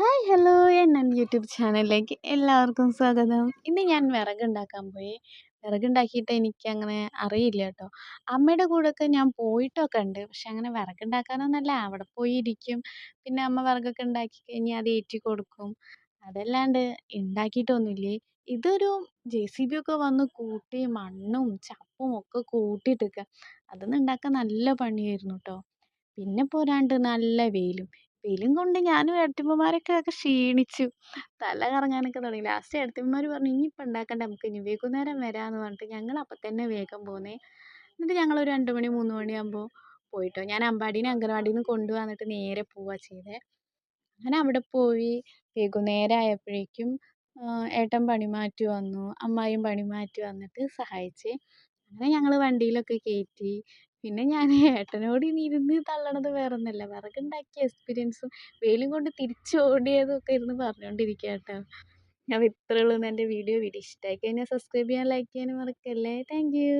Hi hello എൻ്റെ YouTube ചാനലിലേക്ക് എല്ലാവർക്കും സ്വാഗതം. ഇന്ന് ഞാൻ വിറകുണ്ടാക്കാൻ പോയി. വിറകുണ്ടാക്കിയിട്ട് എനിക്കങ്ങനെ അറിയില്ല കേട്ടോ. അമ്മയുടെ കൂടെയൊക്കെ ഞാൻ പോയിട്ടൊക്കെ ഉണ്ട്. പക്ഷെ അങ്ങനെ വിറകുണ്ടാക്കാനൊന്നുമല്ല. അവിടെ പോയി ഇരിക്കും. പിന്നെ അമ്മ വിറകൊക്കെ ഉണ്ടാക്കി കഴിഞ്ഞാൽ അത് ഏറ്റി കൊടുക്കും. അതല്ലാണ്ട് ഉണ്ടാക്കിയിട്ടൊന്നുമില്ലേ. ഇതൊരു JCB ഒക്കെ വന്ന് കൂട്ടി മണ്ണും ചപ്പും ഒക്കെ കൂട്ടിയിട്ടേക്കുക. അതൊന്നും ഉണ്ടാക്കാൻ നല്ല പണിയായിരുന്നു കേട്ടോ. പിന്നെ പോരാണ്ട് നല്ല വെയിലും. വെയിലും കൊണ്ട് ഞാനും ഏട്ടത്തിയമ്മമാരൊക്കെ ക്ഷീണിച്ചു. തല കറങ്ങാനൊക്കെ തുടങ്ങി. ലാസ്റ്റ് ഏട്ടത്തിയമ്മമാർ പറഞ്ഞു ഇനിയിപ്പോൾ ഉണ്ടാക്കണ്ട നമുക്ക് ഇനി വൈകുന്നേരം വരാമെന്ന് പറഞ്ഞിട്ട് ഞങ്ങൾ അപ്പം തന്നെ വേഗം പോന്നേ. എന്നിട്ട് ഞങ്ങളൊരു 2 മണി 3 മണിയാകുമ്പോൾ പോയിട്ടോ. ഞാൻ അമ്പാടീനെ അംഗനവാടിയിൽ നിന്ന് കൊണ്ടുവന്നിട്ട് നേരെ പോവുക ചെയ്തേ. അങ്ങനെ അവിടെ പോയി വൈകുന്നേരം ആയപ്പോഴേക്കും ഏട്ടൻ പണിമാറ്റി വന്നു. അമ്മായിയും പണിമാറ്റി വന്നിട്ട് സഹായിച്ചേ. അങ്ങനെ ഞങ്ങൾ വണ്ടിയിലൊക്കെ കയറ്റി. പിന്നെ ഞാൻ ഏട്ടനോട് ഇനി ഇരുന്ന് തള്ളണത് വേറൊന്നുമല്ല. വിറകുണ്ടാക്കിയ എക്സ്പീരിയൻസും വെയിലും കൊണ്ട് തിരിച്ചോടിയതും ഒക്കെ ഇരുന്ന് പറഞ്ഞുകൊണ്ടിരിക്കുക കേട്ടോ. അപ്പോൾ ഇത്രയേ ഉള്ളൂ ഇന്ന് എൻ്റെ വീഡിയോ. വീഡിയോ ഇഷ്ടമായി കഴിഞ്ഞാൽ സബ്സ്ക്രൈബ് ചെയ്യാനും ലൈക്ക് ചെയ്യാനും മറക്കല്ലേ. Thank you.